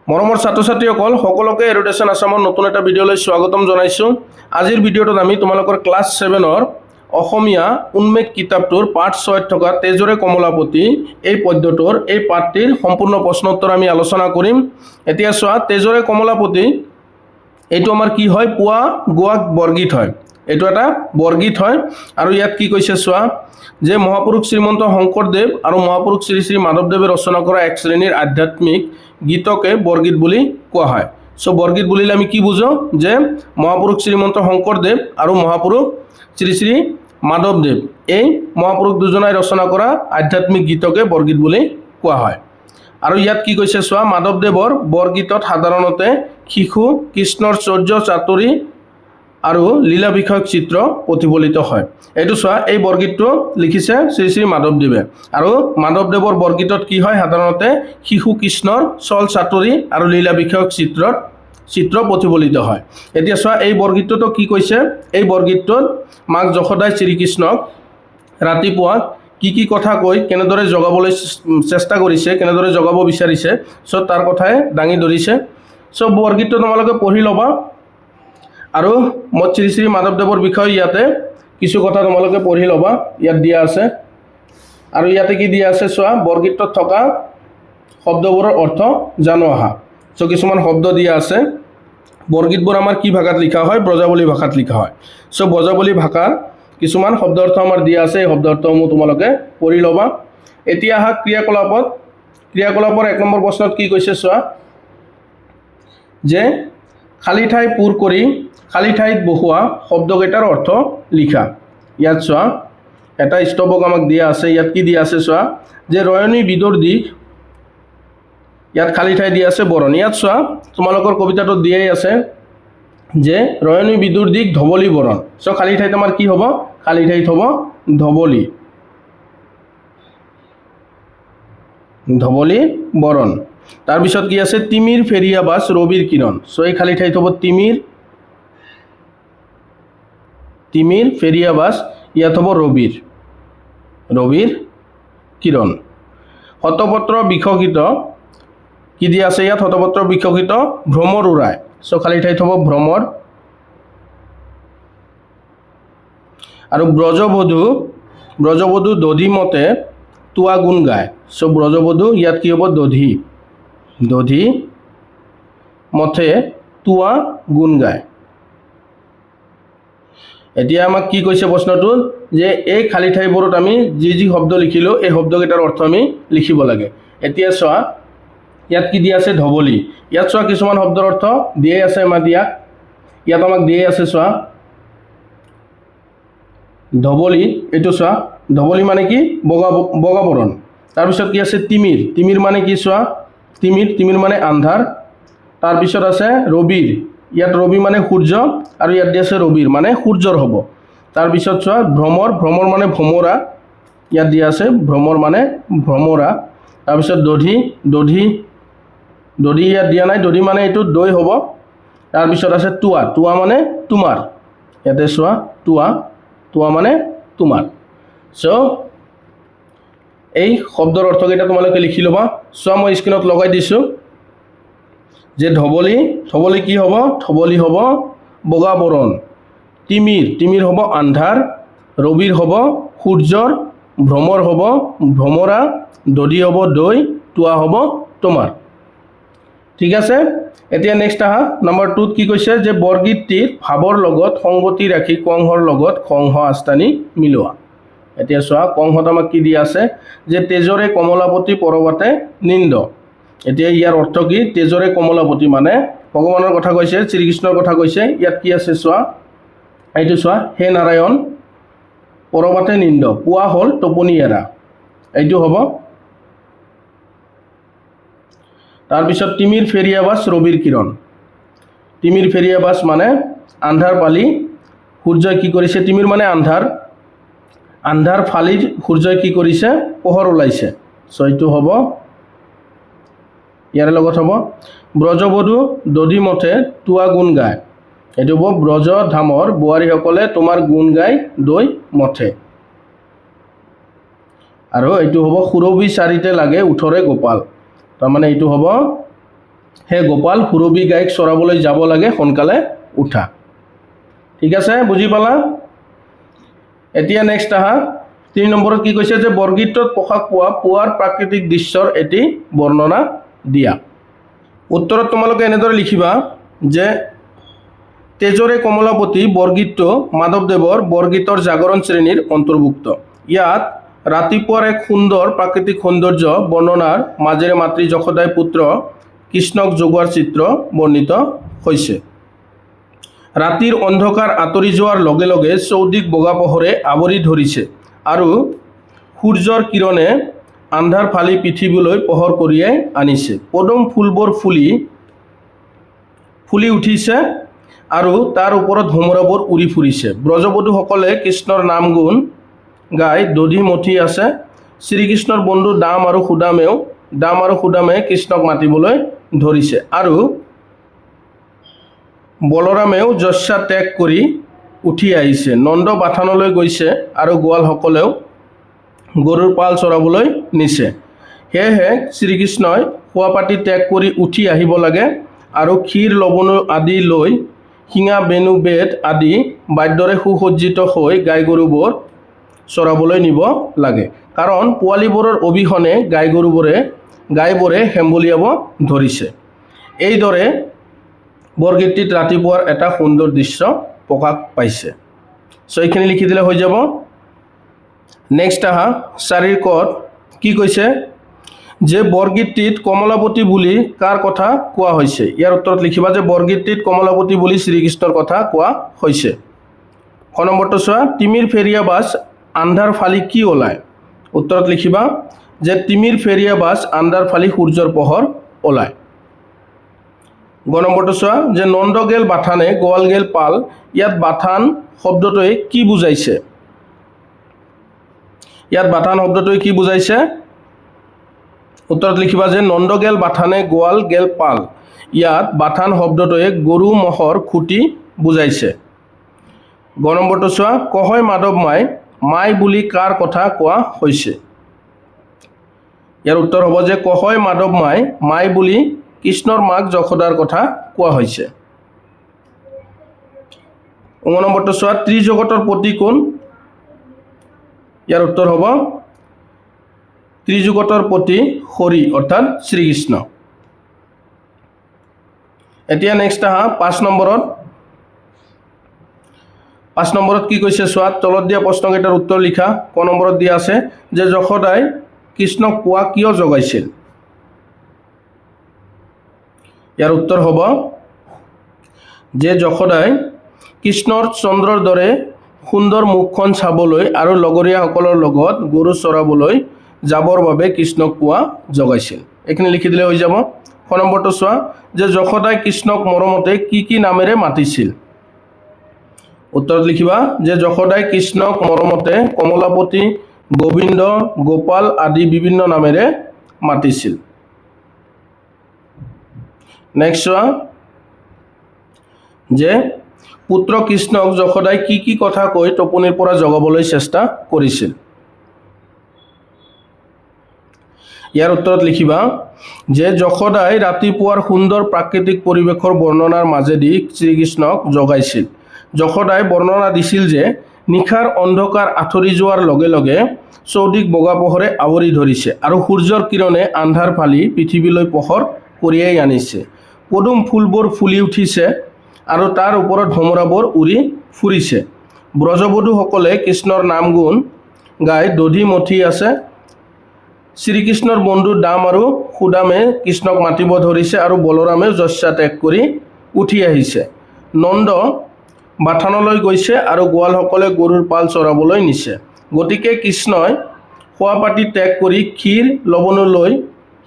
মৰমৰ ছাত্ৰ-ছাত্ৰীসকল সকলোকে এডুকেশ্যন আসামৰ নতুন এটা ভিডিঅ'লৈ স্বাগতম জনাইছোঁ। আজিৰ ভিডিঅ'টোত আমি তোমালোকৰ ক্লাছ 7ৰ অসমীয়া উন্মেষ কিতাপটোৰ পাঠ 6ত থকা তেজৰে কমলাপতি এই পদ্যটোৰ এই পাঠটিৰ সম্পূৰ্ণ প্ৰশ্নোত্তৰ আমি আলোচনা কৰিম। এতিয়া চোৱা, তেজৰে কমলাপতি এইটো আমাৰ কি হয়, পুৱা গোৱাক বৰগীত হয়। এইটো এটা বৰগীত হয় আৰু ইয়াত কি কৈছে চোৱা, যে মহাপুৰুষ শ্ৰীমন্ত শংকৰদেৱ আৰু মহাপুৰুষ শ্ৰী শ্ৰী মাধৱদেৱে ৰচনা কৰা এক শ্ৰেণীৰ আধ্যাত্মিক গীতকে বৰগীত বুলি কোৱা হয়। সো বৰগীত বুলিলে আমি কি বুঝো, যে মহাপুৰুষ শ্ৰীমন্ত শংকৰদেৱ আৰু মহাপুৰুষ শ্ৰী শ্ৰী মাধৱদেৱ এই মহাপুৰুষ দুজনাই ৰচনা কৰা আধ্যাত্মিক গীতকে বৰগীত বুলি কোৱা হয়। আৰু ইয়াত কি কৈছে চোৱা, মাধৱদেৱৰ বৰগীতত সাধাৰণতে শিশু কৃষ্ণৰ চৰ্য চাতুৰী আৰু লীলা বিষয়ক চিত্ৰ প্ৰতিফলিত হয়। এইটো চোৱা, এই বৰগীতটো লিখিছে শ্ৰী শ্ৰী মাধৱদেৱে আৰু মাধৱদেৱৰ বৰগীতত কি হয়, সাধাৰণতে শিশু কৃষ্ণৰ চল চাতুৰী আৰু লীলা বিষয়ক চিত্ৰ প্ৰতিফলিত হয়। এতিয়া চোৱা, এই বৰগীতটো কি কৈছে, এই বৰগীতটোত মাক যশোদাই শ্ৰীকৃষ্ণক ৰাতিপুৱা কি কথা কৈ কেনেদৰে জগাবলৈ চেষ্টা কৰিছে, কেনেদৰে জগাব বিচাৰিছে, সো তাৰ কথাই দাঙি ধৰিছে। সো বৰগীতটো তোমালোকে পঢ়ি ল'বা আৰু মই শ্ৰী শ্ৰী মাধৱদেৱৰ বিষয়ে ইয়াতে কিছু কথা তোমালোকে পঢ়ি ল'বা, ইয়াত দিয়া আছে। আৰু ইয়াতে কি দিয়া আছে চোৱা, বৰগীতত থকা শব্দবোৰৰ অৰ্থ জানো আহা। সো কিছুমান শব্দ দিয়া আছে। বৰগীতবোৰ আমাৰ কি ভাষাত লিখা হয়, ব্ৰজাৱলী ভাষাত লিখা হয়। সো ব্ৰজাৱলী ভাষাৰ কিছুমান শব্দ অৰ্থ আমাৰ দিয়া আছে, এই শব্দ অৰ্থসমূহ তোমালোকে পঢ়ি ল'বা। এতিয়া আহা ক্ৰিয়াকলাপৰ 1 নম্বৰ প্ৰশ্নত কি কৈছে চোৱা, যে খালী ঠাই পূৰ কৰি খালী ঠাইত বহোৱা শব্দকেইটাৰ অৰ্থ লিখা। ইয়াত চোৱা, এটা স্তৱক আমাক দিয়া আছে। ইয়াত কি দিয়া আছে চোৱা, যে ৰয়নী বিদুৰ দিশ, ইয়াত খালী ঠাই দিয়া আছে বৰণ। ইয়াত চোৱা, তোমালোকৰ কবিতাটোত দিয়াই আছে যে ৰয়নী বিদুৰ দিশ ধৱলী বৰণ। সো খালী ঠাইত আমাৰ কি হ'ব, খালী ঠাইত হ'ব ধৱলী বৰণ। তাৰপিছত কি আছে, তিমিৰ ফেৰিয়া বাছ ৰবিৰ কিৰণ। সো এই খালী ঠাইত হ'ব তিমিৰ ফেৰিয়া বাছ, ইয়াত হ'ব ৰবিৰ কিৰণ। শতপত্ৰ বিকশিত কি দিয়া আছে ইয়াত, শতপত্ৰ বিকশিত ভ্ৰমৰ উৰায়। সো খালী ঠাইত হ'ব ভ্ৰমৰ। আৰু ব্ৰজবধূ দধি মতে তোৱা গুণ গায়। সো ব্ৰজবধূ ইয়াত কি হ'ব, দধি মতে তোৱা গুণ গায়। এতিয়া আমাক কি কৈছে প্ৰশ্নটোত, যে এই খালী ঠাইবোৰত আমি যি শব্দ লিখিলোঁ, এই শব্দকেইটাৰ অৰ্থ আমি লিখিব লাগে। এতিয়া চোৱা, ইয়াত কি দিয়া আছে, ধৱলী। ইয়াত চোৱা, কিছুমান শব্দৰ অৰ্থ দিয়াই আছে আমাক, ইয়াত আমাক দিয়াই আছে। চোৱা, ধৱলী, এইটো চোৱা, ধৱলী মানে কি, বগা বৰণ। তাৰপিছত কি আছে, তিমিৰ মানে কি চোৱা, তিমিৰ মানে আন্ধাৰ। তাৰপিছত আছে ৰবিৰ, ইয়াত ৰবি মানে সূৰ্য আৰু ইয়াত দি আছে ৰবিৰ মানে সূৰ্যৰ হ'ব। তাৰপিছত চোৱা, ভ্ৰমৰ মানে ভ্ৰমৰা, ইয়াত দিয়া আছে ভ্ৰমৰ মানে ভ্ৰমৰা। তাৰপিছত দধি ইয়াত দিয়া নাই, দধি মানে এইটো দৈ হ'ব। তাৰপিছত আছে তোৱা মানে তোমাৰ, ইয়াতে চোৱা, তোৱা মানে তোমাৰ। সো এই শব্দৰ অৰ্থকেইটা তোমালোকে লিখি ল'বা। চোৱা, মই স্ক্ৰীণত লগাই দিছোঁ যে ধৱলী কি হ'ব, ধৱলী হ'ব বগা বৰণ। তিমিৰ হ'ব আন্ধাৰ, ৰবিৰ হ'ব সূৰ্যৰ, ভ্ৰমৰ হ'ব ভ্ৰমৰা, দধি হ'ব দৈ, তোৱা হ'ব তোমাৰ। ঠিক আছে। এতিয়া নেক্সট আহা, নম্বৰ 2ত কি কৈছে, যে বৰগীতটিৰ ভাৱৰ লগত সংগতি ৰাখি কংহৰ লগত কংহ আস্থানি মিলোৱা। এতিয়া চোৱা, কংহত আমাক কি দিয়া আছে, যে তেজৰে কমলাপতি পৰবাতে নিন্দ। এতিয়া ইয়াৰ অৰ্থ কি, তেজৰে কমলাপতি মানে ভগৱানৰ কথা কৈছে, শ্ৰীকৃষ্ণৰ কথা কৈছে। ইয়াত কি আছে চোৱা, এইটো চোৱা, হে নাৰায়ণ পৰবাতে নিন্দ, পুৱা হ'ল টোপনি এৰা, এইটো হ'ব। তাৰপিছত তিমিৰ ফেৰিয়া বাছ ৰবিৰ কিৰণ। তিমিৰ ফেৰিয়া বাছ মানে আন্ধাৰ পালি সূৰ্যই কি কৰিছে, তিমিৰ মানে আন্ধাৰ ফালি সূৰ্যই কি কৰিছে, পোহৰ ওলাইছে। সো এইটো হ'ব, ইয়াৰ লগত হ'ব ব্ৰজবধূ দধি মতে তোৱা গুণ গায়। এইটো হ'ব ব্ৰজ ধামৰ বোৱাৰীসকলে তোমাৰ গুণ গাই দৈ মথে। আৰু এইটো হ'ব সুৰভি চাৰিতে লাগে উঠৰে গোপাল। তাৰমানে এইটো হ'ব হে গোপাল সুৰভি গাইক চৰাবলৈ যাব লাগে সোনকালে উঠা। ঠিক আছে, বুজি পালা? এতিয়া নেক্সট আহা 3 নম্বৰত কি কৈছে যে বৰগীতত প্ৰকাশ পোৱা পুৱাৰ প্ৰাকৃতিক দৃশ্যৰ এটি বৰ্ণনা দিয়া। উত্তৰত তোমালোকে এনেদৰে লিখিবা যে তেজৰে কমলাপতি বৰগীতটো মাধৱদেৱৰ বৰগীতৰ জাগৰণ শ্ৰেণীৰ অন্তৰ্ভুক্ত। ইয়াত ৰাতিপুৱাৰ এক সুন্দৰ প্ৰাকৃতিক সৌন্দৰ্য বৰ্ণনাৰ মাজেৰে মাতৃ যশোদাই পুত্ৰ কৃষ্ণক জগোৱাৰ চিত্ৰ বৰ্ণিত হৈছে। ৰাতিৰ অন্ধকাৰ আঁতৰি যোৱাৰ লগে লগে চৌদিশ বগা পোহৰে আৱৰি ধৰিছে আৰু সূৰ্যৰ কিৰণে আন্ধাৰ ফালি পৃথিৱীলৈ পোহৰ কঢ়িয়াই আনিছে। পদুম ফুলবোৰ ফুলি উঠিছে আৰু তাৰ ওপৰত ভোমৰাবোৰ উৰি ফুৰিছে। ব্ৰজবধূসকলে কৃষ্ণৰ নাম গুণ গাই দধি মথি আছে। শ্ৰীকৃষ্ণৰ বন্ধু দাম আৰু সুদামে কৃষ্ণক মাতিবলৈ ধৰিছে আৰু বলৰামেও যস্যা ত্যাগ কৰি উঠি আহিছে। নন্দ বাথানলৈ গৈছে আৰু গোৱালসকলেও গৰুৰ পাল চৰাবলৈ নিছে। সেয়েহে শ্ৰীকৃষ্ণই শোৱাপাতি ত্যাগ কৰি উঠি আহিব লাগে আৰু ক্ষীৰ লৱণ আদি লৈ শিঙা বেণু বেদ আদি বাদ্যৰে সুসজ্জিত হৈ গাই গৰুবোৰ চৰাবলৈ নিব লাগে। কাৰণ পোৱালিবোৰৰ অবিহনে গাইবোৰে হেম্বলিয়াব ধৰিছে। এইদৰে বৰগীতটিত ৰাতিপুৱাৰ এটা সুন্দৰ দৃশ্য প্ৰকাশ পাইছে। চ' এইখিনি লিখি দিলে হৈ যাব। নেক্সট আহা 4 কত কি কৈছে যে বৰগীতটিত কমলাপতি বুলি কাৰ কথা কোৱা হৈছে। ইয়াৰ উত্তৰত লিখিবা যে বৰগীতটিত কমলাপতি বুলি শ্ৰীকৃষ্ণৰ কথা কোৱা হৈছে। ক নম্বৰটো চোৱা, তিমিৰ ফেৰিয়া বাছ আন্ধাৰ ফালি কি ওলায়। উত্তৰত লিখিবা যে তিমিৰ ফেৰিয়া বাছ আন্ধাৰ ফালি সূৰ্যৰ পোহৰ ওলায়। গ নম্বৰটো চোৱা যে নন্দ গেল বাথানে গোৱাল গেল পাল। ইয়াত বাথান শব্দটোৱে কি বুজাইছে। উত্তৰত লিখিবা যে নন্দ গেল বাথানে গোৱাল গেল পাল। ইয়াত বাথান শব্দটোৱে গৰু মহৰ খুঁটি বুজাইছে। গ নম্বৰটো চোৱা, কহয় মাধৱ মাই বুলি কাৰ কথা কোৱা হৈছে। ইয়াৰ উত্তৰ হ'ব যে কহয় মাধৱ মাই বুলি কৃষ্ণৰ মাক যশোদাৰ কথা কোৱা হৈছে। ঙ নম্বৰটো চোৱা, ত্ৰিজগতৰ পতি কোন। ইয়াৰ উত্তৰ হ'ব ত্ৰিজগতৰ পতি হৰি অৰ্থাৎ শ্ৰীকৃষ্ণ। এতিয়া নেক্সট আহা 5 নম্বৰত কি কৈছে চোৱা, তলত দিয়া প্ৰশ্নকেইটাৰ উত্তৰ লিখা। ক নম্বৰত দিয়া আছে যে যশোদাই কৃষ্ণক পুৱা কিয় জগাইছিল। ইয়াৰ উত্তৰ হ'ব যে যশোদাই কৃষ্ণৰ চন্দ্ৰৰ দৰে সুন্দৰ মুখখন চাবলৈ আৰু লগৰীয়াসকলৰ লগত গৰু চৰাবলৈ যাবৰ বাবে কৃষ্ণক পুৱা জগাইছিল। এইখিনি লিখি দিলে হৈ যাব। ক নম্বৰটো চোৱা যে যশোদাই কৃষ্ণক মৰমতে কি নামেৰে মাতিছিল। উত্তৰত লিখিবা যে যশোদাই কৃষ্ণক মৰমতে কমলাপতি, গোবিন্দ, গোপাল আদি বিভিন্ন নামেৰে মাতিছিল। নেক্সট চোৱা যে পুত্ৰ কৃষ্ণক যশোদাই কি কথা কৈ টোপনিৰ পৰা জগাবলৈ চেষ্টা কৰিছিল। ইয়াৰ উত্তৰত লিখিবা যে যশোদাই ৰাতিপুৱাৰ সুন্দৰ প্ৰাকৃতিক পৰিৱেশৰ বৰ্ণনাৰ মাজেদি শ্ৰীকৃষ্ণক জগাইছিল। যশোদাই বৰ্ণনা দিছিল যে নিশাৰ অন্ধকাৰ আঁতৰি যোৱাৰ লগে লগে চৌদিশ বগা পোহৰে আৱৰি ধৰিছে আৰু সূৰ্যৰ কিৰণে আন্ধাৰ ফালি পৃথিৱীলৈ পোহৰ কঢ়িয়াই আনিছে। পদুম ফুলবোৰ ফুলি উঠিছে আৰু তাৰ ওপৰত ভোমৰাবোৰ উৰি ফুৰিছে। ব্ৰজবধূসকলে কৃষ্ণৰ নাম গুণ গাই দধি মথি আছে। শ্ৰীকৃষ্ণৰ বন্ধু দাম আৰু সুদামে কৃষ্ণক মাতিব ধৰিছে আৰু বলৰামেও যস্যা ত্যাগ কৰি উঠি আহিছে। নন্দ বাথানলৈ গৈছে আৰু গোৱালসকলে গৰুৰ পাল চৰাবলৈ নিছে। গতিকে কৃষ্ণই শোৱাপাতি ত্যাগ কৰি ক্ষীৰ লৱণ লৈ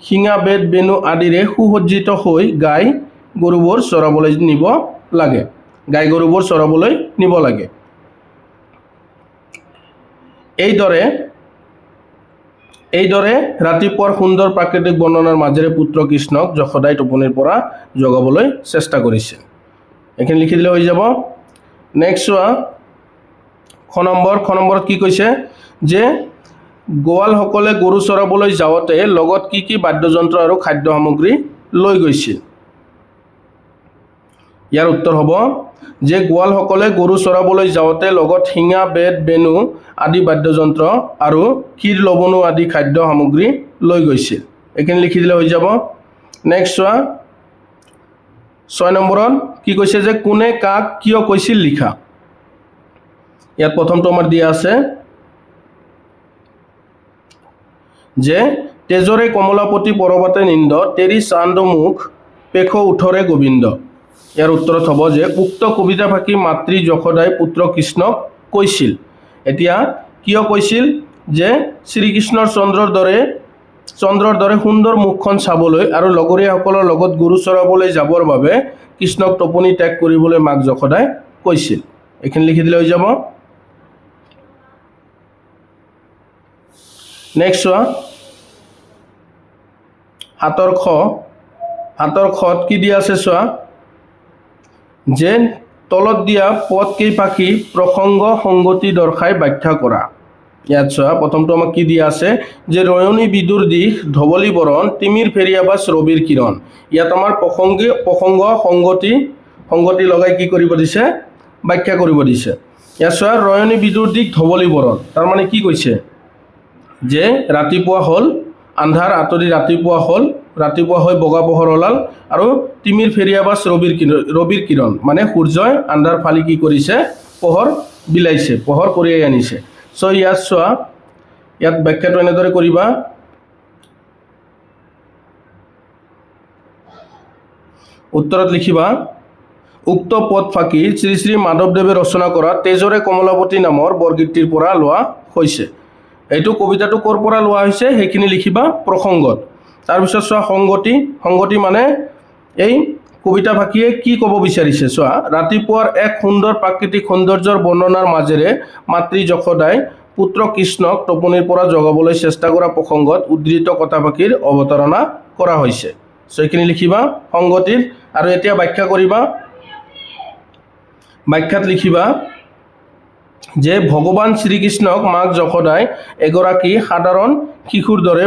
শিঙা বেদ বেণু আদিৰে সুসজ্জিত হৈ গাই গৰুবোৰ চৰাবলৈ নিব লাগে। এইদৰে ৰাতিপুৱাৰ সুন্দৰ প্ৰাকৃতিক বৰ্ণনাৰ মাজেৰে পুত্ৰ কৃষ্ণক যশোদাই টোপনিৰ পৰা জগাবলৈ চেষ্টা কৰিছিল। এইখিনি লিখি দিলে হৈ যাব। নেক্সট চোৱা খ নম্বৰত কি কৈছে যে গোৱালসকলে গৰু চৰাবলৈ যাওঁতে লগত কি বাদ্যযন্ত্ৰ আৰু খাদ্য সামগ্ৰী লৈ গৈছিল। ইয়াৰ উত্তৰ হ'ব যে গোৱালসকলে গৰু চৰাবলৈ যাওঁতে লগত শিঙা বেত বেনু আদি বাদ্যযন্ত্ৰ আৰু ক্ষীৰ লৱণো আদি খাদ্য সামগ্ৰী লৈ গৈছিল। এইখিনি লিখি দিলে হৈ যাব। নেক্সট চোৱা 6 নম্বৰত কি কৈছে যে কোনে কাক কিয় কৈছিল লিখা। ইয়াত প্ৰথমটো আমাৰ দিয়া আছে যে তেজৰে কমলাপতি পৰবতে নিন্দ তেৰি চান্দ মুখ পেখ উঠৰে গোবিন্দ। ইয়াৰ উত্তৰত হ'ব যে উক্ত কবিতা ফাঁকি মাতৃ যশোদাই পুত্ৰ কৃষ্ণক কৈছিল। এতিয়া কিয় কৈছিল যে শ্ৰীকৃষ্ণৰ চন্দ্ৰৰ দৰে সুন্দৰ মুখখন চাবলৈ আৰু লগৰীয়াসকলৰ লগত গৰু চৰাবলৈ যাবৰ বাবে কৃষ্ণক টোপনি ত্যাগ কৰিবলৈ মাক যশোদাই কৈছিল। এইখিনি লিখি দিলে হৈ যাব। নেক্সট চোৱা 7ৰ খত কি দিয়া আছে চোৱা যে তলত দিয়া পদ কেইপাখি প্ৰসংগ সংগতি দৰ্শাই ব্যাখ্যা কৰা। ইয়াত চোৱা প্ৰথমটো আমাক কি দিয়া আছে যে ৰয়নী বিদুৰ দিশ ধৱলী বৰণ তিমিৰ ফেৰিয়া বাছ ৰবিৰ কিৰণ। ইয়াত আমাৰ প্ৰসংগ সংগতি লগাই কি কৰিব দিছে ব্যাখ্যা কৰিব দিছে। ইয়াত চোৱা ৰয়নী বিদুৰ দিশ ধৱলী বৰণ তাৰমানে কি কৈছে যে ৰাতিপুৱা হ'ল আন্ধাৰ আঁতৰি ৰাতিপুৱা হৈ বগা পোহৰ ওলাল আৰু তিমিৰ ফেৰিয়া বাছ ৰবিৰ কিৰণ মানে সূৰ্যই আন্ধাৰ ফালি কি কৰিছে পোহৰ বিলাইছে পোহৰ কঢ়িয়াই আনিছে। চ' ইয়াত চোৱা ইয়াত ব্যাখ্যাটো এনেদৰে কৰিবা উত্তৰত লিখিবা উক্ত পদ ফাঁকি শ্ৰী শ্ৰী মাধৱদেৱে ৰচনা কৰা তেজৰে কমলাপতি নামৰ বৰগীতটিৰ পৰা লোৱা হৈছে। এইটো কবিতাটো ক'ৰ পৰা লোৱা হৈছে সেইখিনি লিখিবা প্ৰসংগত। তাৰপিছত চোৱা সংগতি মানে এই কবিতা ফাঁকিয়ে কি ক'ব বিচাৰিছে চোৱা ৰাতিপুৱাৰ এক সুন্দৰ প্ৰাকৃতিক সৌন্দৰ্যৰ বৰ্ণনাৰ মাজেৰে মাতৃ যশোদাই পুত্ৰ কৃষ্ণক টোপনিৰ পৰা জগাবলৈ চেষ্টা কৰা প্ৰসংগত উদ্ধৃত কথা ফাঁকিৰ অৱতাৰণা কৰা হৈছে। চ' এইখিনি লিখিবা সংগতিত। আৰু এতিয়া ব্যাখ্যা কৰিবা। ব্যাখ্যাত লিখিবা যে ভগৱান শ্ৰীকৃষ্ণক মাক যশোদাই এগৰাকী সাধাৰণ শিশুৰ দৰে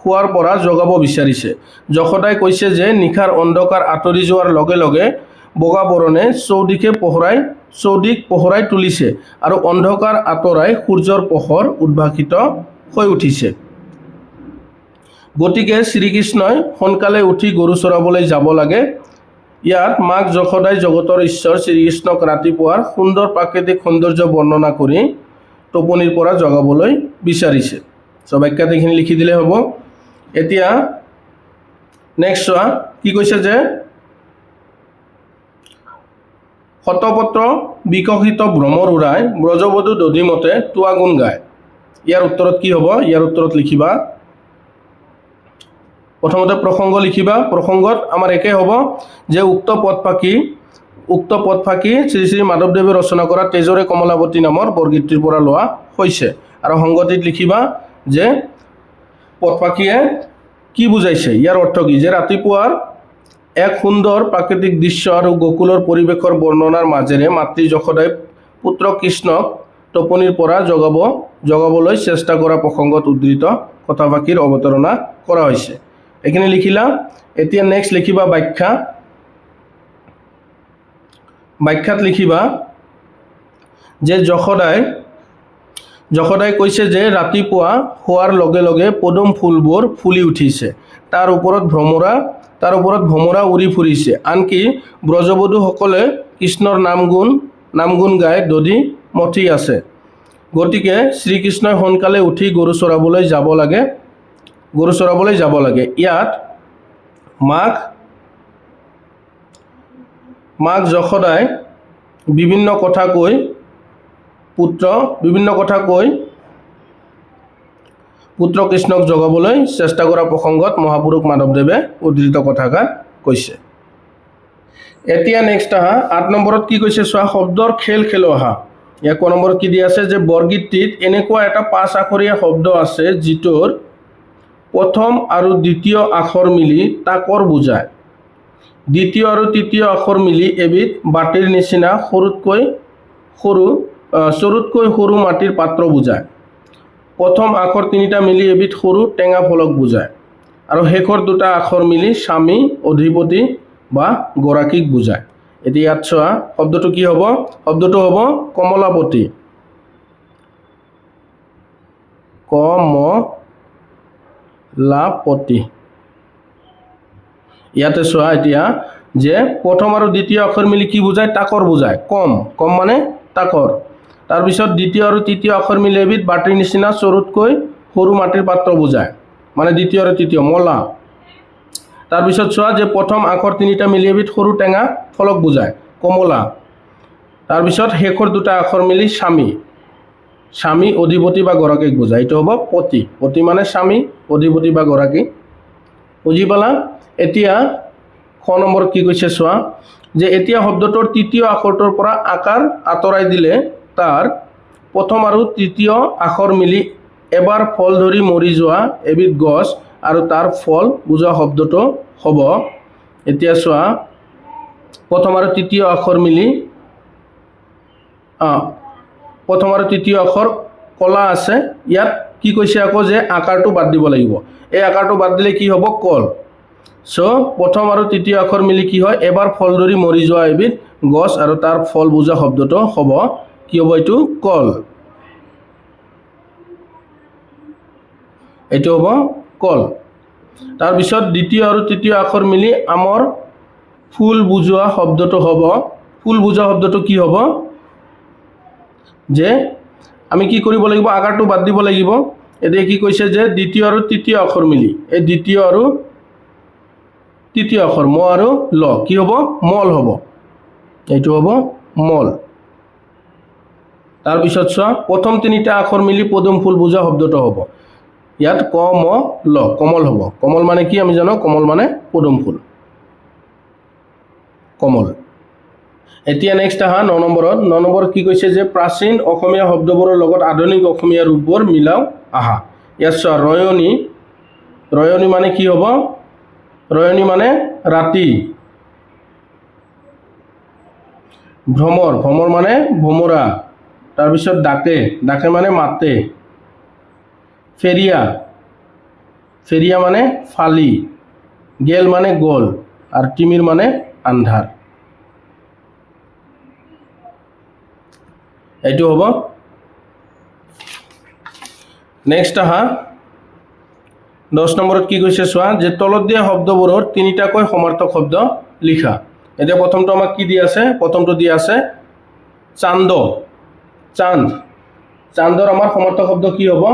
শোৱাৰ পৰা জগাব বিচাৰিছে। যশোদাই কৈছে যে নিশাৰ অন্ধকাৰ আঁতৰি যোৱাৰ লগে লগে বগা বৰণে চৌদিশ পোহৰাই তুলিছে আৰু অন্ধকাৰ আঁতৰাই সূৰ্যৰ পোহৰ উদ্ভাসিত হৈ উঠিছে। গতিকে শ্ৰীকৃষ্ণই সোনকালে উঠি গৰু চৰাবলৈ যাব লাগে। ইয়াত মাক যশোদাই জগতৰ ঈশ্বৰ শ্ৰীকৃষ্ণক ৰাতিপুৱাৰ সুন্দৰ প্ৰাকৃতিক সৌন্দৰ্য বৰ্ণনা কৰি টোপনিৰ পৰা জগাবলৈ বিচাৰিছে। চ' ব্যাখ্যাত এইখিনি লিখি দিলে হ'ব। এতিয়া নেক্সট চোৱা কি কৈছে যে শতপত্ৰ বিকশিত ভ্ৰমৰ উৰাই ব্ৰজবধূ দধিমতে তোৱা গুণ গায়। ইয়াৰ উত্তৰত কি হ'ব ইয়াৰ উত্তৰত লিখিবা প্ৰথমতে প্ৰসংগ লিখিবা। প্ৰসংগত আমাৰ একে হ'ব যে উক্ত পদ ফাঁকি শ্ৰী শ্ৰী মাধৱদেৱে ৰচনা কৰা তেজৰে কমলাপতি নামৰ বৰগীতটিৰ পৰা লোৱা হৈছে। আৰু সংগতিত লিখিবা যে পদ ফাঁকিয়ে কি বুজাইছে ইয়াৰ অৰ্থ কি যে ৰাতিপুৱাৰ এক সুন্দৰ প্ৰাকৃতিক দৃশ্য আৰু গোকুলৰ পৰিৱেশৰ বৰ্ণনাৰ মাজেৰে মাতৃ যশোদাই পুত্ৰ কৃষ্ণক টোপনিৰ পৰা জগাবলৈ চেষ্টা কৰা প্ৰসংগত উদ্ধৃত কথা ফাঁকিৰ অৱতাৰণা কৰা হৈছে। এইখিনি লিখিলা। এতিয়া নেক্সট লিখিবা ব্যাখ্যাত লিখিবা যে যশোদাই কৈছে যে ৰাতিপুৱা হোৱাৰ লগে লগে পদুম ফুলবোৰ ফুলি উঠিছে, তাৰ ওপৰত ভ্ৰমৰা উৰি ফুৰিছে, আনকি ব্ৰজবধূসকলে কৃষ্ণৰ নামগুণ গাই দধি মথি আছে। গতিকে শ্ৰীকৃষ্ণই সোনকালে উঠি গৰু চৰাবলৈ যাব লাগে। ইয়াত মাক যশোদাই বিভিন্ন কথা কৈ পুত্ৰ কৃষ্ণক জগাবলৈ চেষ্টা কৰা প্ৰসংগত মহাপুৰুষ মাধৱদেৱে উদ্ধৃত কথাষাৰ কৈছে। এতিয়া নেক্সট আহা 8 নম্বৰত কি কৈছে চোৱা শব্দৰ খেল অহা। ইয়াক ক নম্বৰত কি দিয়া আছে যে বৰগীতটিত এনেকুৱা এটা 5 আখৰীয়া শব্দ আছে যিটোৰ প্ৰথম আৰু দ্বিতীয় আখৰ মিলি তাকৰ বুজায়। দ্বিতীয় আৰু তৃতীয় আখৰ মিলি এবিধ বাটিৰ নিচিনা চৰুতকৈ সৰু মাটিৰ পাত্ৰ বুজায়। প্ৰথম আখৰ 3টা মিলি এবিধ সৰু টেঙা ফলক বুজায় আৰু শেষৰ 2টা আখৰ মিলি স্বামী অধিপতি বা গৰাকীক বুজায়। এতিয়া ইয়াত চোৱা শব্দটো কি হ'ব? শব্দটো হ'ব কমলাপতি। কমলাপতি। ইয়াতে চোৱা এতিয়া যে প্ৰথম আৰু দ্বিতীয় অক্ষৰ মিলি কি বুজায়? তাকৰ বুজায়। কম কম মানে তাকৰ। তাৰপিছত দ্বিতীয় আৰু তৃতীয় অক্ষৰ মিলি এবিধ বাটিৰ নিচিনা চৰুতকৈ সৰু মাটিৰ পাত্ৰ বুজায়, মানে দ্বিতীয় আৰু তৃতীয় মলা। তাৰপিছত চোৱা যে প্ৰথম আখৰ তিনিটা মিলি এবিধ সৰু টেঙা ফলক বুজায়, কমলা। তাৰপিছত শেষৰ দুটা আখৰ মিলি স্বামী। স্বামী অধিপতি বা গৰাকীক বুজায়, এইটো হ'ব পতি। পতি মানে স্বামী, অধিপতি বা গৰাকী। বুজি পালা? এতিয়া খ নম্বৰত কি কৈছে চোৱা যে এতিয়া শব্দটোৰ তৃতীয় আখৰটোৰ পৰা আকাৰ আঁতৰাই দিলে তাৰ প্ৰথম আৰু তৃতীয় আখৰ মিলি এবাৰ ফল ধৰি মৰি যোৱা এবিধ গছ আৰু তাৰ ফল বুজোৱা শব্দটো হ'ব। এতিয়া চোৱা প্ৰথম আৰু তৃতীয় আখৰ মিলি প্ৰথম আৰু তৃতীয় আখৰ কলা আছে, ইয়াত কি কৈছে আকৌ যে আকাৰটো বাদ দিব লাগিব। এই আকাৰটো বাদ দিলে কি হ'ব? কল। সো প্ৰথম আৰু তৃতীয় আখৰ মিলি কি হয়? এবাৰ ফল ধৰি মৰি যোৱা এবিধ গছ আৰু তাৰ ফল বুজা শব্দটো হ'ব কি হ'ব? এইটো কল। এইটো হ'ব কল। তাৰপিছত দ্বিতীয় আৰু তৃতীয় আখৰ মিলি আমৰ ফুল বুজোৱা শব্দটো হ'ব। ফুল বুজোৱা শব্দটো কি হ'ব? যে আমি কি কৰিব লাগিব? আকাৰটো বাদ দিব লাগিব। এতিয়া কি কৈছে যে দ্বিতীয় আৰু তৃতীয় আখৰ মিলি, এই দ্বিতীয় আৰু তৃতীয় আখৰ ম আৰু ল কি হ'ব? মল হ'ব। এইটো হ'ব মল। তাৰপিছত চোৱা প্ৰথম তিনিটা আখৰ মিলি পদুম ফুল বুজোৱা শব্দটো হ'ব। ইয়াত ক ম ল কমল হ'ব। কমল মানে কি আমি জানো? কমল মানে পদুম ফুল, কমল। এতিয়া নেক্সট আহা 9 নম্বৰত। 9 নম্বৰত কি কৈছে যে প্ৰাচীন অসমীয়া শব্দবোৰৰ লগত আধুনিক অসমীয়া ৰূপবোৰ মিলাও আহা। ইয়াত চোৱা ৰয়নি। ৰয়নি মানে কি হ'ব? ৰয়নি মানে ৰাতি। ভ্ৰমৰ। ভ্ৰমৰ মানে ভোমোৰা। তাৰপিছত ডাকে। ডাকে মানে মাতে। ফেৰিয়া। ফেৰিয়া মানে ফালি। গেল মানে গ'ল আৰু তিমিৰ মানে আন্ধাৰ। এইটো হ'ব। নেক্সট আহা 10 নম্বৰত কি কৈছে চোৱা যে তলত দিয়া শব্দবোৰৰ তিনিটাকৈ সমাৰ্থক শব্দ লিখা। এতিয়া প্ৰথমটো আমাক কি দিয়া আছে? প্ৰথমটো দিয়া আছে চান্দ। চান্দ। চান্দৰ আমাৰ সমাৰ্থক শব্দ কি হ'ব?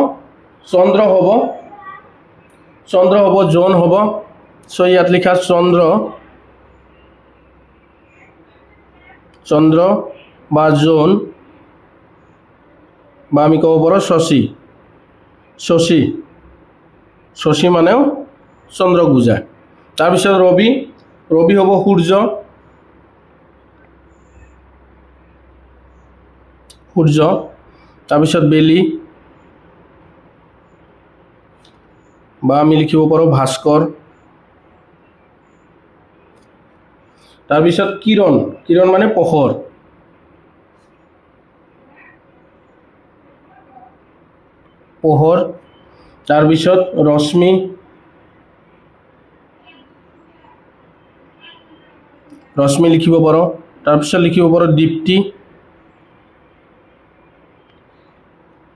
চন্দ্ৰ হ'ব। চন্দ্ৰ হ'ব, জোন হ'ব। সো ইয়াত লিখা চন্দ্ৰ, চন্দ্ৰ বা জোন বা আমি ক'ব পাৰোঁ শশী। শশী। শশী মানেও চন্দ্ৰক বুজায়। তাৰপিছত ৰবি। ৰবি হ'ব সূৰ্য। সূৰ্য। তাৰপিছত বেলি বা আমি লিখিব পাৰোঁ ভাস্কৰ। তাৰপিছত কিৰণ। কিৰণ মানে পোহৰ। পোহৰ। তাৰপিছত ৰশ্মি। ৰশ্মি লিখিব পাৰোঁ। তাৰপিছত লিখিব পাৰোঁ দীপ্তি।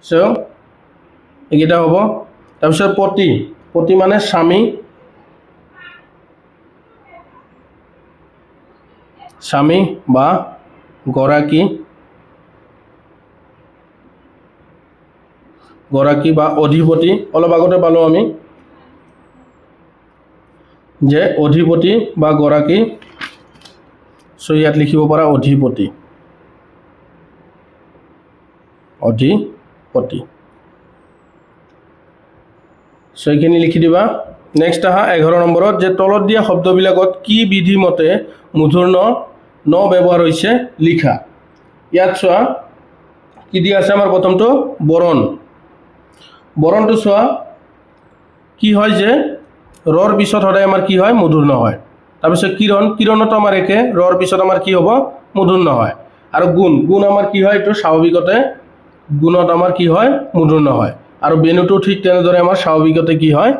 সো এইকেইটা হ'ব। তাৰপিছত পতি। পতি মানে স্বামী। স্বামী বা গৰাকী। গৰাকী বা অধিপতি। অলপ আগতে পালোঁ আমি যে অধিপতি বা গৰাকী। সো ইয়াত লিখিব পাৰা অধিপতি। অধিপতি। সো এইখিনি লিখি দিবা। নেক্সট আহা 11 নম্বৰত যে তলত দিয়া শব্দবিলাকত কি বিধিমতে মূৰ্ধন্য ন ব্যৱহাৰ হৈছে লিখা। ইয়াত চোৱা কি দিয়া আছে আমাৰ প্ৰথমটো বৰণ। বৰণটো চোৱা কি হয় যে ৰৰ পিছত সদায় আমাৰ কি হয়? মূৰ্ধন্য হয়। তাৰপিছত কিৰণ। কিৰণতো আমাৰ একে, ৰৰ পিছত আমাৰ কি হ'ব? মূৰ্ধন্য হয়। আৰু গুণ। গুণ আমাৰ কি হয়? এইটো স্বাভাৱিকতে গুণত আমাৰ কি হয়? মূৰ্ধন্য হয়। আৰু বেনুটো ঠিক তেনেদৰে আমাৰ স্বাভাৱিকতে কি হয়?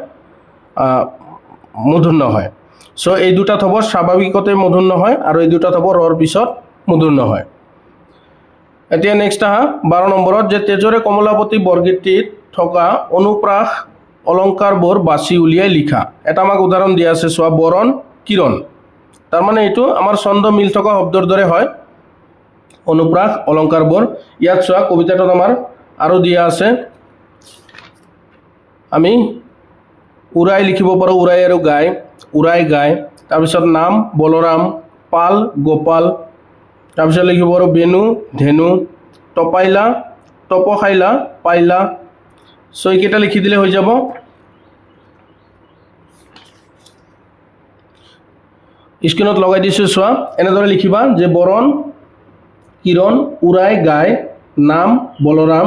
মূৰ্ধন্য হয়। সো এই দুটা হ'ব স্বাভাৱিকতে মূৰ্ধন্য হয় আৰু এই দুটা হ'ব ৰৰ পিছত মূৰ্ধন্য হয় এতিয়া নেক্সট আহা 12 নম্বৰত যে তেজৰে কমলাপতি বৰগীতটিত থকা অনুপ্ৰাস অলংকাৰবোৰ বাছি উলিয়াই লিখা এটা আমাক উদাহৰণ দিয়া আছে চোৱা বৰণ কিৰণ তাৰ মানে এইটো আমাৰ ছন্দ মিল থকা শব্দৰ দৰে হয় অনুপ্ৰাস অলংকাৰবোৰ ইয়াত চোৱা কবিতাটোত আমাৰ আৰু দিয়া আছে আমি উৰাই লিখিব পাৰো উৰাই আৰু গায় উৰাই গায় তাৰ পিছত নাম বলৰাম পাল গোপাল তাৰ পিছত লিখিব পাৰো বেনু ধেনু টপাইলা টপখাইলা পাইলা সো এইকেইটা লিখি দিলে হৈ যাব স্ক্ৰীনত লগাই দিছো চোৱা এনেদৰে লিখিবা যে বৰণ কিৰণ উৰাই গায় নাম বলৰাম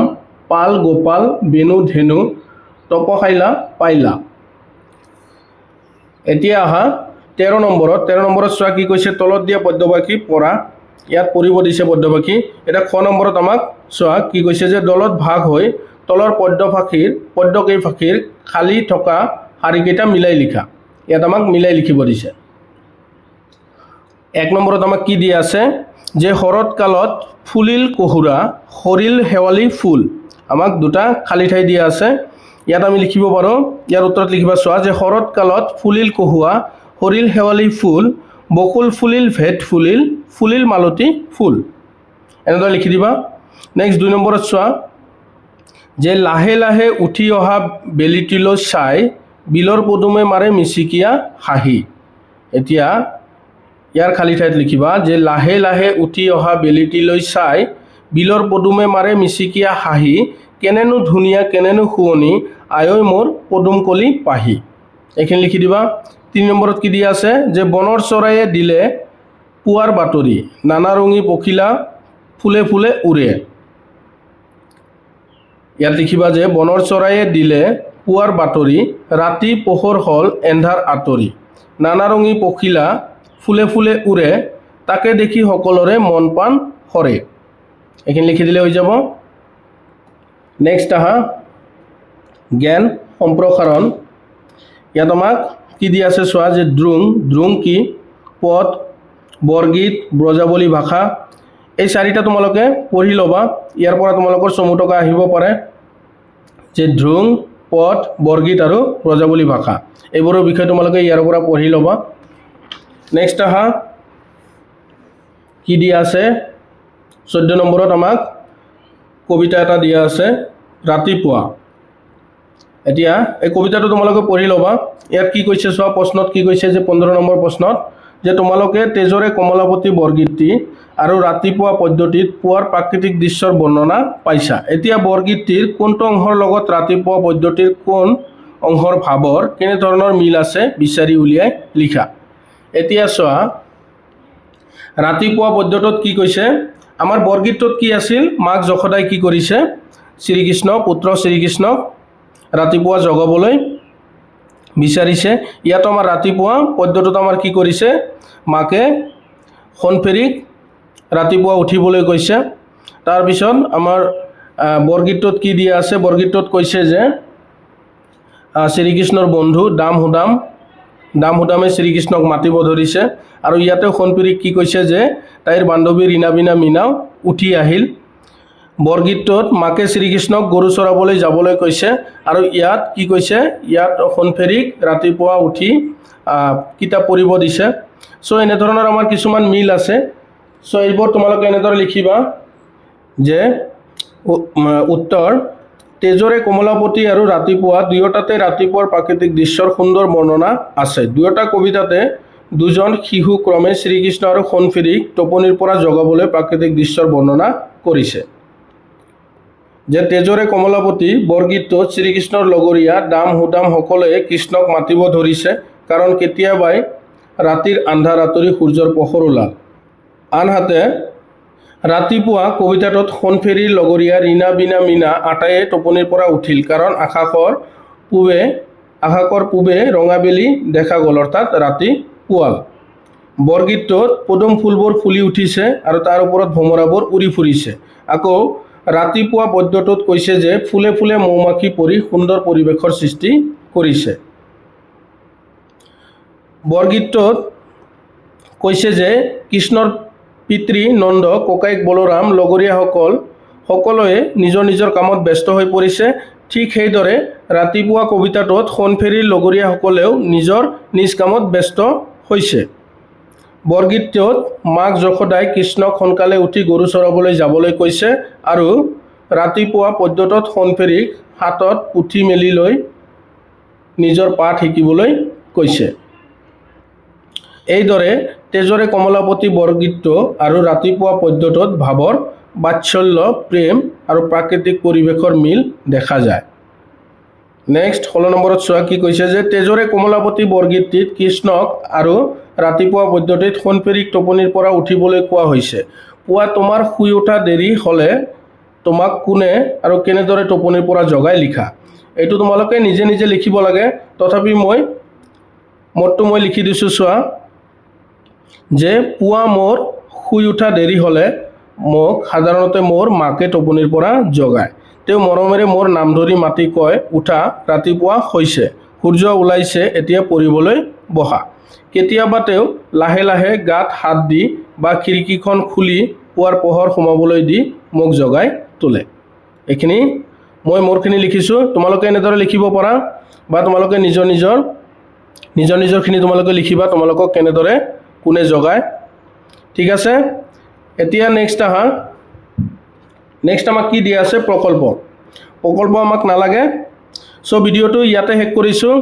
পাল গোপাল বেনু ধেনু টপখাইলা পাইলা এতিয়া আহা 13 নম্বৰত চোৱা কি কৈছে তলত দিয়া পদ্যবাক্য পঢ়া ইয়াত পঢ়িব দিছে পদ্যবাক্য এটা খ নম্বৰত আমাক চোৱা কি কৈছে যে দলত ভাগ হৈ তলৰ পদ্যকেইফাঁকিৰ খালি থকা শাৰীকেইটা মিলাই লিখা ইয়াত আমাক মিলাই লিখিব দিছে 1 নম্বৰত আমাক কি দিয়া আছে যে শৰৎকালত ফুলিল কহুৰা সৰিল শেৱালি ফুল আমাক দুটা খালি ঠাই দিয়া আছে ইয়াত আমি লিখিব পাৰো ইয়াৰ উত্তৰত লিখিবা চোৱা যে শৰৎকালত ফুলিল কহুৱা সৰিল শেৱালি ফুল বকুল ফুলিল ভেট ফুলিল ফুলিল মালতী ফুল এনেদৰে লিখি দিবা নেক্সট 2 নম্বৰত চোৱা যে লাহে লাহে উঠি অহা বেলিটিলৈ চাই বিলৰ পদুমে মাৰে মিচিকিয়া হাঁহি এতিয়া ইয়াৰ খালি ঠাইত লিখিবা যে লাহে লাহে উঠি অহা বেলিটিলৈ চাই বিলৰ পদুমে মাৰে মিচিকিয়া হাঁহি কেনেনো ধুনীয়া কেনেনো শুৱনি আয়ৈ মোৰ পদুমকলি পাহি এইখিনি লিখি দিবা 3 নম্বৰত কি দিয়া আছে যে বনৰ চৰায়ে দিলে পুৱাৰ বাতৰি নানা ৰঙী পখিলা ফুলে ফুলে উৰে ইয়াত লিখিবা যে বনৰ চৰায়ে দিলে পুৱাৰ বাতৰি ৰাতি পোহৰ হল এন্ধাৰ আতৰি নানা ৰঙী পখিলা ফুলে ফুলে উৰে তাকে দেখি সকলোৰে মন প্ৰাণ হৰে এইখিনি লিখি দিলে হৈ যাব নেক্সট আহা জ্ঞান সম্প্ৰসাৰণ ইয়াত আমাক কি দিয়া আছে চোৱা যে দ্ৰুং কি পদ বৰগীত ব্ৰজাৱলী ভাষা এই চাৰিটা তোমালোকে পঢ়ি ল'বা ইয়াৰ পৰা তোমালোকৰ চমু টকা আহিব পাৰে যে দ্ৰুং পদ বৰগীত আৰু ব্ৰজাৱলী ভাষা এইবোৰৰ বিষয়ে তোমালোকে ইয়াৰ পৰা পঢ়ি ল'বা নেক্সট আহা কি দিয়া আছে 14 নম্বৰত আমাক কবিতা এটা দিয়া আছে ৰাতিপুৱা এতিয়া এই কবিতাটো তোমালোকে পঢ়ি ল'বা ইয়াত কি কৈছে চোৱা প্ৰশ্নত কি কৈছে যে 15 নম্বৰ প্ৰশ্নত যে তোমালোকে তেজৰে কমলাপতি বৰগীতটি আৰু ৰাতিপুৱা পদ্ধতিত পুৱাৰ প্ৰাকৃতিক দৃশ্যৰ বৰ্ণনা পাইছা এতিয়া বৰগীতটিৰ কোনটো অংশৰ লগত ৰাতিপুৱা পদ্ধতিৰ কোন অংশৰ ভাৱৰ কেনে ধৰণৰ মিল আছে বিচাৰি উলিয়াই লিখা এতিয়া চোৱা ৰাতিপুৱা পদ্ধতিত কি কৈছে আমাৰ বৰগীতটোত কি আছিল মাক যশোদাই কি কৰিছে শ্ৰীকৃষ্ণ পুত্ৰ শ্ৰীকৃষ্ণক ৰাতিপুৱা জগাবলৈ বিচাৰিছে ইয়াত আমাৰ ৰাতিপুৱা পদ্ধতিত আমাৰ কি কৰিছে মাকে খনফেৰিক ৰাতিপুৱা উঠিবলৈ কৈছে তাৰ পিছত আমাৰ বৰগীতটোত কি দিয়া আছে বৰগীতটোত কৈছে যে শ্ৰীকৃষ্ণৰ বন্ধু দামহুদামে শ্ৰীকৃষ্ণক মাতিব ধৰিছে আৰু ইয়াতে খনফেৰিক কি কৈছে যে তাইৰ বান্ধৱী ৰীণাবিনা মীনাও উঠি আহিল বৰগীতটোত মাকে শ্ৰীকৃষ্ণক গৰু চৰাবলৈ যাবলৈ কৈছে আৰু ইয়াত কি কৈছে ইয়াত খনফেৰিক ৰাতিপুৱা উঠি কিতাপ পঢ়িব দিছে সো এনে ধৰণৰ আমাৰ কিছুমান মিল আছে সো এইবোৰ তোমালোকে এনেদৰে লিখিবা যে উত্তৰ তেজৰে কমলাপতি আৰু ৰাতিপুৱা দুয়োটাতে ৰাতিপুৱাৰ প্ৰাকৃতিক দৃশ্যৰ সুন্দৰ বৰ্ণনা আছে দুয়োটা কবিতাতে দুজন শিশু ক্ৰমে শ্ৰীকৃষ্ণ আৰু খনফেৰিক টোপনিৰ পৰা জগাবলৈ প্ৰাকৃতিক দৃশ্যৰ বৰ্ণনা কৰিছে যে তেজৰে কমলাপতি বৰগীতটোত শ্ৰীকৃষ্ণৰ লগৰীয়া দামহুদাম সকলোৱে কৃষ্ণক মাতিব ধৰিছে কাৰণ কেতিয়াবাই ৰাতিৰ আন্ধাৰ আঁতৰি সূৰ্যৰ পোহৰ ওলাল আনহাতে ৰাতিপুৱা কবিতাটোত খনফেৰিৰ লগৰীয়া ৰীণাবিনা মীনা আটাইয়ে টোপনিৰ পৰা উঠিল কাৰণ আকাশৰ পূবে ৰঙাবেলি দেখা গ'ল অৰ্থাৎ ৰাতি পুৱাল বৰগীতটোত পদুম ফুলবোৰ ফুলি উঠিছে আৰু তাৰ ওপৰত ভমৰাবোৰ উৰি ফুৰিছে আকৌ ৰাতিপুৱা পদ্যটোত কৈছে যে ফুলে ফুলে মৌমাখি পৰি সুন্দৰ পৰিৱেশৰ সৃষ্টি কৰিছে বৰগীতটোত কৈছে যে কৃষ্ণৰ পিতৃ নন্দ, ককায়েক বলৰাম, লগৰীয়াসকল সকলোৱে নিজৰ নিজৰ কামত ব্যস্ত হৈ পৰিছে। ঠিক সেইদৰে ৰাতিপুৱা কবিতাটোত সোণফেৰীৰ লগৰীয়াসকলেও নিজৰ নিজ কামত ব্যস্ত হৈছে। বৰগীতটোত মাক যশোদাই কৃষ্ণক সোনকালে উঠি গৰু চৰাবলৈ যাবলৈ কৈছে আৰু ৰাতিপুৱা পদ্যটোত সোণফেৰীক হাতত পুথি মেলি লৈ নিজৰ পাঠ শিকিবলৈ কৈছে। এইদৰে তেজৰে কমলাপতি বৰগীতটো আৰু ৰাতিপুৱা পদ্যটোত ভাৱৰ বাৎসল্য, প্ৰেম আৰু প্ৰাকৃতিক পৰিৱেশৰ মিল দেখা যায়। নেক্সট 16 নম্বৰত চোৱা কি কৈছে যে তেজৰে কমলাপতি বৰগীতটিত কৃষ্ণক আৰু ৰাতিপুৱা পদ্যটিত সোণফেৰীক টোপনিৰ পৰা উঠিবলৈ কোৱা হৈছে। পুৱা তোমাৰ শুই উঠা দেৰি হ'লে তোমাক কোনে আৰু কেনেদৰে টোপনিৰ পৰা জগাই লিখা। এইটো তোমালোকে নিজে নিজে লিখিব লাগে, তথাপি মোৰটো মই লিখি দিছোঁ। চোৱা যে পুৱা মোৰ শুই উঠা দেৰি হ'লে মোক সাধাৰণতে মোৰ মাকে টোপনিৰ পৰা জগায়। তেওঁ মৰমেৰে মোৰ নাম ধৰি মাতি কয়, উঠা, ৰাতিপুৱা হৈছে, সূৰ্য ওলাইছে, এতিয়া পঢ়িবলৈ বহা। কেতিয়াবা তেওঁ লাহে লাহে গাত হাত দি বা খিৰিকীখন খুলি পুৱাৰ পোহৰ সোমাবলৈ দি মোক জগাই তোলে। এইখিনি মই মোৰখিনি লিখিছোঁ, তোমালোকে এনেদৰে লিখিব পাৰা বা তোমালোকে নিজৰ নিজৰখিনি তোমালোকে লিখিবা, তোমালোকক কেনেদৰে কোনে জগায়। ঠিক আছে, এতিয়া নেক্সট আমাক কি দিয়া আছে, প্ৰকল্প আমাক নালাগে। চ' ভিডিঅ'টো ইয়াতে শেষ কৰিছোঁ।